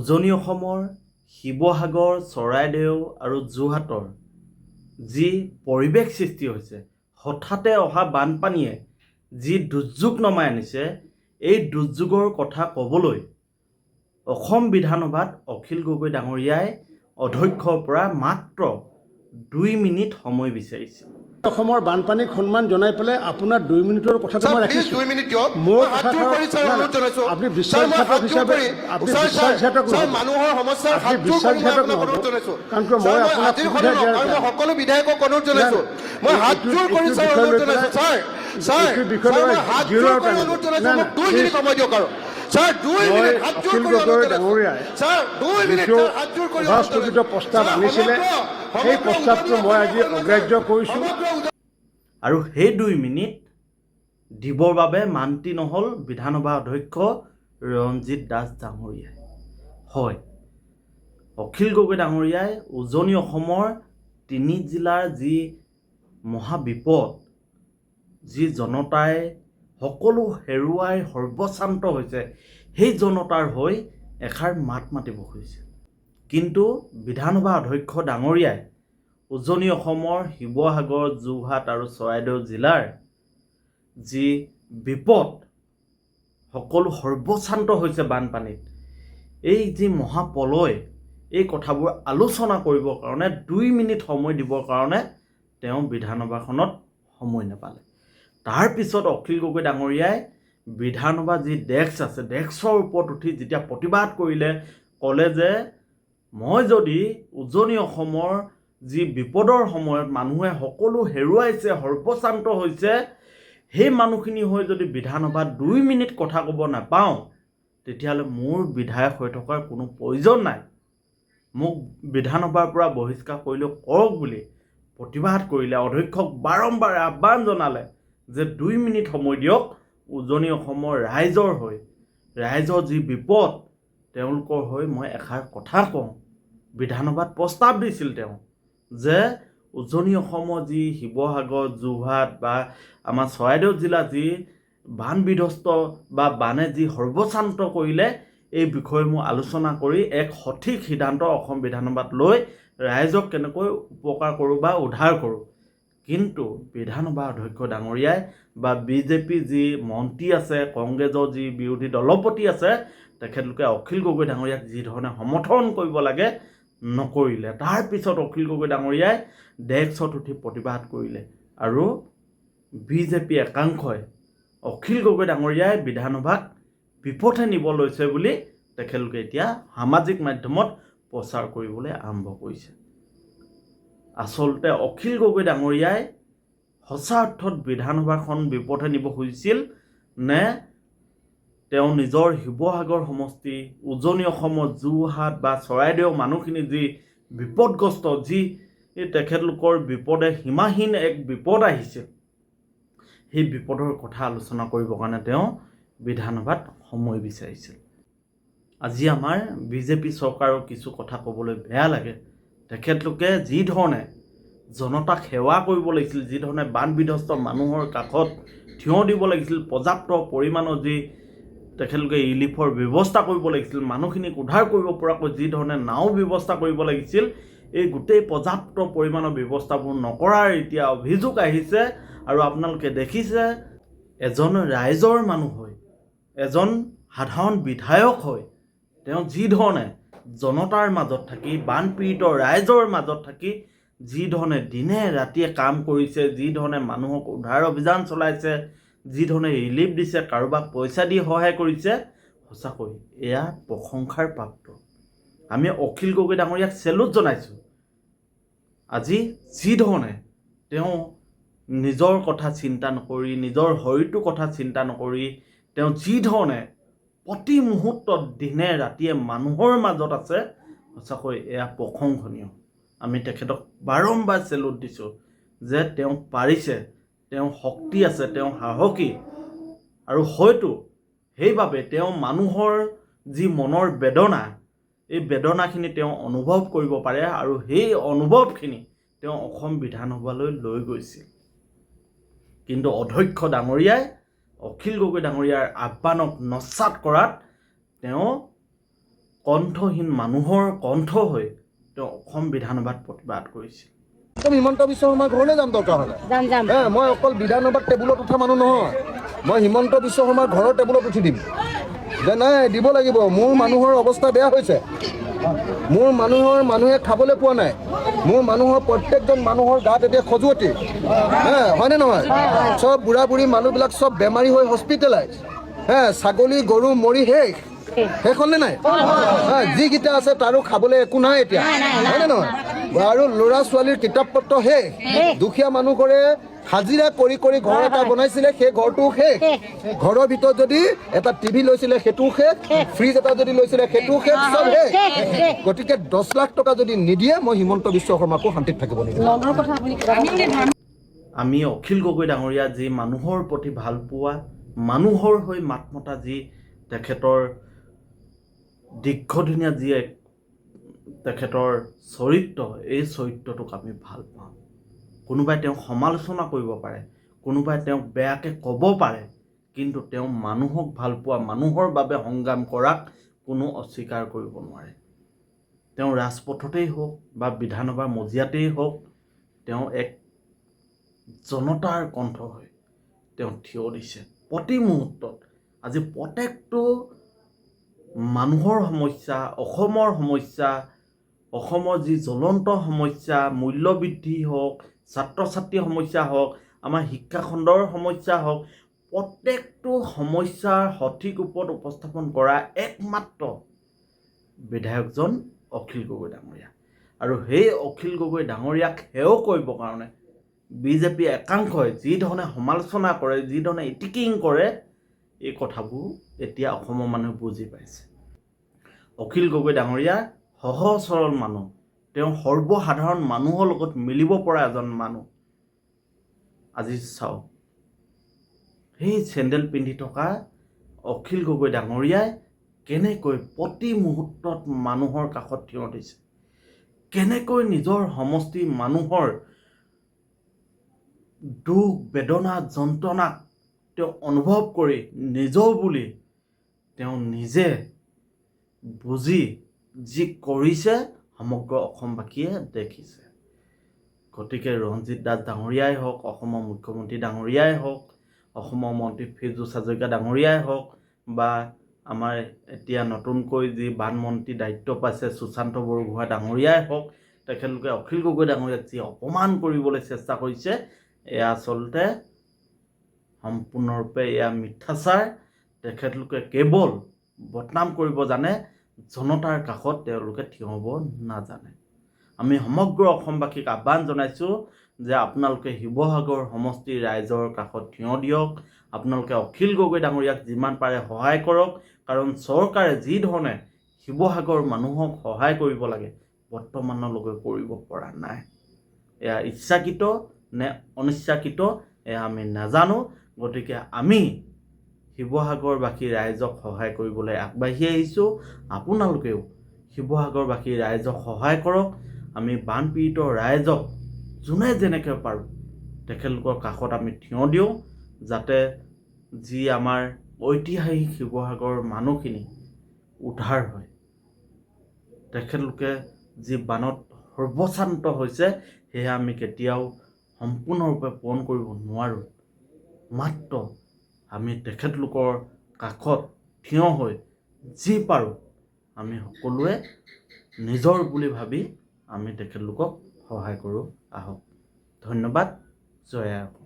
উজনি অসমৰ শিৱসাগৰ, চৰাইদেউ আৰু যোৰহাটৰ যি পৰিৱেশ সৃষ্টি হৈছে, হঠাতে অহা বানপানীয়ে যি দুৰ্যোগ নমাই আনিছে, এই দুৰ্যোগৰ কথা ক'বলৈ অসম বিধানসভাত অখিল গগৈ ডাঙৰীয়াই অধ্যক্ষৰ পৰা মাত্ৰ 2 মিনিট সময় বিচাৰিছে। অসমৰ বানপানীক সন্মান জনাই পেলাই আপোনাৰ 2 মিনিটৰ কথাটো মই ৰাখিছোঁ। 2 মিনিট দিয়ক। মোৰ আপুনি বিশ্বাসঘাতক হিচাপে মানুহৰ সমস্যাৰ কাৰণ মই আপোনাক সুবিধা দিয়াৰ সকলো বিধায়কক অনুৰোধ জনাইছো। মই হাত জোৰ কৰি অনুৰোধ জনাইছো। ছাৰ হাত জোৰ কৰি অনুৰোধ জনাইছো। মোক 2 মিনিট সময় দিয়ক আৰু ছাৰ 2 মিনিট হাত জোৰ কৰি অনুৰোধ জনাইছো। ছাৰ 2 মিনিট হাত জোৰ কৰি সভাস্থগিত প্ৰস্তাৱ আনিছিলে, সেই প্ৰস্তাৱটো মই আজি অগ্ৰাহ্য কৰিছোঁ। আৰু সেই 2 মিনিট দিবৰ বাবে মান্তি নহ'ল বিধানসভা অধ্যক্ষ ৰঞ্জিত দাস ডাঙৰীয়াই। হয়, অখিল গগৈ ডাঙৰীয়াই উজনি অসমৰ 3 জিলাৰ যি মহাবিপদ, যি জনতাই সকলো হেৰুৱাই সৰ্বশান্ত হৈছে, সেই জনতাৰ হৈ এষাৰ মাত মাতিব খুজিছে। কিন্তু বিধানসভা অধ্যক্ষ ডাঙৰীয়াই উজনি অসমৰ শিৱসাগৰ, যোৰহাট আৰু চৰাইদেউ জিলাৰ যি বিপদ, সকলো সৰ্বশান্ত হৈছে বানপানীত, এই যি মহাপ্ৰলয়, এই কথাবোৰ আলোচনা কৰিবৰ কাৰণে 2 মিনিট সময় দিবৰ কাৰণে তেওঁ বিধানসভাখনত সময় নাপালে। তাৰপিছত অখিল গগৈ ডাঙৰীয়াই বিধানসভা যি ডেস্ক আছে, ডেস্কৰ ওপৰত উঠি যেতিয়া প্ৰতিবাদ কৰিলে, ক'লে যে মই যদি উজনি অসমৰ যি বিপদৰ সময়ত মানুহে সকলো হেৰুৱাইছে, সৰ্বশান্ত হৈছে, সেই মানুহখিনি হৈ যদি বিধানসভাত 2 মিনিট কথা ক'ব নাপাওঁ, তেতিয়াহ'লে মোৰ বিধায়ক হৈ থকাৰ কোনো প্ৰয়োজন নাই, মোক বিধানসভাৰ পৰা বহিষ্কাৰ কৰিলেও কৰক বুলি প্ৰতিবাদ কৰিলে। অধ্যক্ষক বাৰম্বাৰ আহ্বান জনালে যে 2 মিনিট সময় দিয়ক, উজনি অসমৰ ৰাইজৰ হৈ, ৰাইজৰ যি বিপদ, তেওঁলোকৰ হৈ মই এষাৰ কথা কওঁ। বিধানসভাত প্ৰস্তাৱ দিছিল তেওঁ যে উজনি অসমৰ যি শিৱসাগৰ, যোৰহাট বা আমাৰ চৰাইদেউ জিলা যি বান বিধ্বস্ত বা বানে যি সৰ্বশান্ত কৰিলে, এই বিষয়সমূহ আলোচনা কৰি এক সঠিক সিদ্ধান্ত অসম বিধানসভাত লৈ ৰাইজক কেনেকৈ উপকাৰ কৰোঁ বা উদ্ধাৰ কৰোঁ। কিন্তু বিধানসভা অধ্যক্ষ ডাঙৰীয়াই বা বিজেপি যি মন্ত্ৰী আছে, কংগ্ৰেছৰ যি বিৰোধী দলপতি আছে, তেখেতলোকে অখিল গগৈ ডাঙৰীয়াক যি ধৰণে সমৰ্থন কৰিব লাগে নকৰিলে। তাৰপিছত অখিল গগৈ ডাঙৰীয়াই ডেস্কত উঠি প্ৰতিবাদ কৰিলে আৰু বিজেপি একাংশই অখিল গগৈ ডাঙৰীয়াই বিধানসভাক বিপথে নিব লৈছে বুলি তেখেতলোকে এতিয়া সামাজিক মাধ্যমত প্ৰচাৰ কৰিবলৈ আৰম্ভ কৰিছে। আচলতে অখিল গগৈ ডাঙৰীয়াই সঁচা অৰ্থত বিধানসভাখন বিপথে নিব খুজিছিল নে তেওঁ নিজৰ শিৱসাগৰ সমষ্টি, উজনি অসমৰ যোৰহাট বা চৰাইদেউ মানুহখিনি যি বিপদগ্ৰস্ত, যি তেখেতলোকৰ বিপদে সীমাহীন এক বিপদ আহিছিল, সেই বিপদৰ কথা আলোচনা কৰিবৰ কাৰণে তেওঁ বিধানসভাত সময় বিচাৰিছিল। আজি আমাৰ বিজেপি চৰকাৰৰ কিছু কথা ক'বলৈ বেয়া লাগে। তেখেতলোকে যি ধৰণে জনতাক সেৱা কৰিব লাগিছিল, যি ধৰণে বান বিধ্বস্ত মানুহৰ কাষত থিয় দিব লাগিছিল, পৰ্যাপ্ত পৰিমাণৰ যি তেখেতলোকে ৰিলিফৰ ব্যৱস্থা কৰিব লাগিছিল, মানুহখিনিক উদ্ধাৰ কৰিব পৰাকৈ যি ধৰণে নাও ব্যৱস্থা কৰিব লাগিছিল, এই গোটেই পৰ্যাপ্ত পৰিমাণৰ ব্যৱস্থাবোৰ নকৰাৰ এতিয়া অভিযোগ আহিছে। আৰু আপোনালোকে দেখিছে, এজন ৰাইজৰ মানুহ হৈ, এজন সাধাৰণ বিধায়ক হৈ তেওঁ যি ধৰণে জনতাৰ মাজত থাকি, বানপীড়িত ৰাইজৰ মাজত থাকি যি ধৰণে দিনে ৰাতিয়ে কাম কৰিছে, যি ধৰণে মানুহক উদ্ধাৰ অভিযান চলাইছে, যি ধৰণে ৰিলিফ দিছে, কাৰোবাক পইচা দি সহায় কৰিছে, সঁচাকৈ এয়া প্ৰশংসাৰ প্ৰাপ্ত। আমি অখিল গগৈ ডাঙৰীয়াক চেলুট জনাইছোঁ। আজি যি ধৰণে তেওঁ নিজৰ কথা চিন্তা নকৰি, নিজৰ শৰীৰটোৰ কথা চিন্তা নকৰি, তেওঁ যি ধৰণে প্ৰতি মুহূৰ্তত দিনে ৰাতিয়ে মানুহৰ মাজত আছে, সঁচাকৈ এয়া প্ৰশংসনীয়। আমি তেখেতক বাৰম্বাৰ চেলুট দিছোঁ যে তেওঁ পাৰিছে, তেওঁ শক্তি আছে, তেওঁ সাহসী, আৰু হয়তো সেইবাবে তেওঁ মানুহৰ যি মনৰ বেদনা, এই বেদনাখিনি তেওঁ অনুভৱ কৰিব পাৰে আৰু সেই অনুভৱখিনি তেওঁ অসম বিধানসভালৈ লৈ গৈছিল। কিন্তু অধ্যক্ষ ডাঙৰীয়াই অখিল গগৈ ডাঙৰীয়াৰ আহ্বানক নস্যাৎ কৰাত তেওঁ কণ্ঠহীন মানুহৰ কণ্ঠ হৈ তেওঁ অসম বিধানসভাত প্ৰতিবাদ কৰিছিল। হিমন্ত বিশ্ব শৰ্মাৰ ঘৰলৈ যাম দৰকাৰ হ'লে। যাম। মই অকল বিধানসভাত টেবুলত উঠা মানুহ নহয়, মই হিমন্ত বিশ্ব শৰ্মাৰ ঘৰৰ টেবুলত উঠি দিম যে নাই দিব লাগিব, মোৰ মানুহৰ অৱস্থা বেয়া হৈছে, মোৰ মানুহে খাবলৈ পোৱা নাই, মোৰ প্ৰত্যেকজন মানুহৰ গাত এতিয়া খজুৱতি, হয়নে নহয়? চব বুঢ়া বুঢ়ী মানুহবিলাক চব বেমাৰী হৈ হস্পিটেলাইজ, ছাগলী গৰু মৰি শেষ হ'লনে নাই? যিকেইটা আছে তাৰো খাবলৈ একো নাই এতিয়া, হয়নে নহয়? আৰু ল'ৰা ছোৱালীৰ কিতাপ পত্ৰ শেষ, দুখীয়া মানুহবোৰে হাজিৰা কৰি ঘৰ এটা বনাইছিলে, সেই ঘৰটো শেষ, ঘৰৰ ভিতৰত যদি এটা টিভি লৈছিলে সেইটো শেষ, ফ্ৰিজ এটা যদি লৈছিলে সেইটো শেষ, চব শেষ। গতিকে 10 লাখ টকা যদি নিদিয়ে মই হিমন্ত বিশ্ব শৰ্মাকো শান্তিত থাকিব নিদিওঁ। আমি অখিল গগৈ ডাঙৰীয়া যি মানুহৰ প্ৰতি ভাল পোৱা, মানুহৰ হৈ মাত মতা যি তেখেতৰ দীৰ্ঘদিনীয়া যি তেখেতৰ চৰিত্ৰ, এই চৰিত্ৰটোক আমি ভাল পাওঁ। কোনোবাই তেওঁক সমালোচনা কৰিব পাৰে, কোনোবাই তেওঁক বেয়াকৈ ক'ব পাৰে, কিন্তু তেওঁ মানুহক ভাল পোৱা, মানুহৰ বাবে সংগ্ৰাম কৰাক কোনো অস্বীকাৰ কৰিব নোৱাৰে। তেওঁ ৰাজপথতেই হওক বা বিধানসভাৰ মজিয়াতেই হওক, তেওঁ এক জনতাৰ কণ্ঠ হৈ তেওঁ থিয় দিছে প্ৰতি মুহূৰ্তত। আজি প্ৰত্যেকটো মানুহৰ সমস্যা, অসমৰ সমস্যা, অসমৰ যি জ্বলন্ত সমস্যা, মূল্যবৃদ্ধি হওক, ছাত্ৰ ছাত্ৰীৰ সমস্যা হওক, আমাৰ শিক্ষাখণ্ডৰ সমস্যা হওক, প্ৰত্যেকটো সমস্যাৰ সঠিক ৰূপত উপস্থাপন কৰা একমাত্ৰ বিধায়কজন অখিল গগৈ ডাঙৰীয়া। আৰু সেই অখিল গগৈ ডাঙৰীয়াক সেৱা কৰিবৰ কাৰণে বিজেপি একাংশই যি ধৰণে সমালোচনা কৰে, যি ধৰণে ইটিকিং কৰে, এই কথাবোৰ এতিয়া অসমৰ মানুহে বুজি পাইছে। অখিল গগৈ ডাঙৰীয়া সহজ সৰল মানুহ, তেওঁ সৰ্বসাধাৰণ মানুহৰ লগত মিলিব পৰা এজন মানুহ। আজি চাওক, সেই চেণ্ডেল পিন্ধি থকা অখিল গগৈ ডাঙৰীয়াই কেনেকৈ প্ৰতি মুহূৰ্তত মানুহৰ কাষত থিয় দিছে, কেনেকৈ নিজৰ সমষ্টি মানুহৰ দুখ বেদনা যন্ত্ৰণাক তেওঁ অনুভৱ কৰি নিজৰ বুলি তেওঁ নিজে বুজি যি কৰিছে সমগ্ৰ অসমবাসীয়ে দেখিছে। গতিকে ৰঞ্জিত দাস ডাঙৰীয়াই হওক, অসমৰ মুখ্যমন্ত্ৰী ডাঙৰীয়াই হওক, অসমৰ মন্ত্ৰী ফিৰজোছ হাজৰিকা ডাঙৰীয়াই হওক, বা আমাৰ এতিয়া নতুনকৈ যি বানমন্ত্ৰী দায়িত্ব পাইছে সুশান্ত বৰগোহাঁই ডাঙৰীয়াই হওক, তেখেতলোকে অখিল গগৈ ডাঙৰীয়াক যি অপমান কৰিবলৈ চেষ্টা কৰিছে, এয়া আচলতে সম্পূৰ্ণৰূপে এয়া মিথ্যাচাৰ। তেখেতলোকে কেৱল বদনাম কৰিব জানে, জনতাৰ কাষত তেওঁলোকে থিয় হ'ব নাজানে। আমি সমগ্ৰ অসমবাসীক আহ্বান জনাইছোঁ যে আপোনালোকে শিৱসাগৰ সমষ্টিৰ ৰাইজৰ কাষত থিয় দিয়ক, আপোনালোকে অখিল গগৈ ডাঙৰীয়াক যিমান পাৰে সহায় কৰক, কাৰণ চৰকাৰে যি ধৰণে শিৱসাগৰ মানুহক সহায় কৰিব লাগে বৰ্তমানলৈকে কৰিব পৰা নাই। এয়া ইচ্ছাকৃত নে অনিচ্ছাকৃত এয়া আমি নাজানো। গতিকে আমি শিৱসাগৰবাসী ৰাইজক সহায় কৰিবলৈ আগবাঢ়ি আহিছোঁ। আপোনালোকেও শিৱসাগৰবাসী ৰাইজক সহায় কৰক। আমি বানপীড়িত ৰাইজক যোনে যেনেকৈ পাৰোঁ তেখেতলোকৰ কাষত আমি থিয় দিওঁ, যাতে যি আমাৰ ঐতিহাসিক শিৱসাগৰৰ মানুহখিনি উদ্ধাৰ হয়। তেখেতলোকে যি বানত সৰ্বশ্ৰান্ত হৈছে, সেয়া আমি কেতিয়াও সম্পূৰ্ণৰূপে পূৰণ কৰিব নোৱাৰোঁ। মাত্ৰ আমি তেখেতলোকৰ কাষত থিয় হৈ যি পাৰোঁ আমি সকলোৱে নিজৰ বুলি ভাবি আমি তেখেতলোকক সহায় কৰোঁ। আহক। ধন্যবাদ। জয় আই অসম।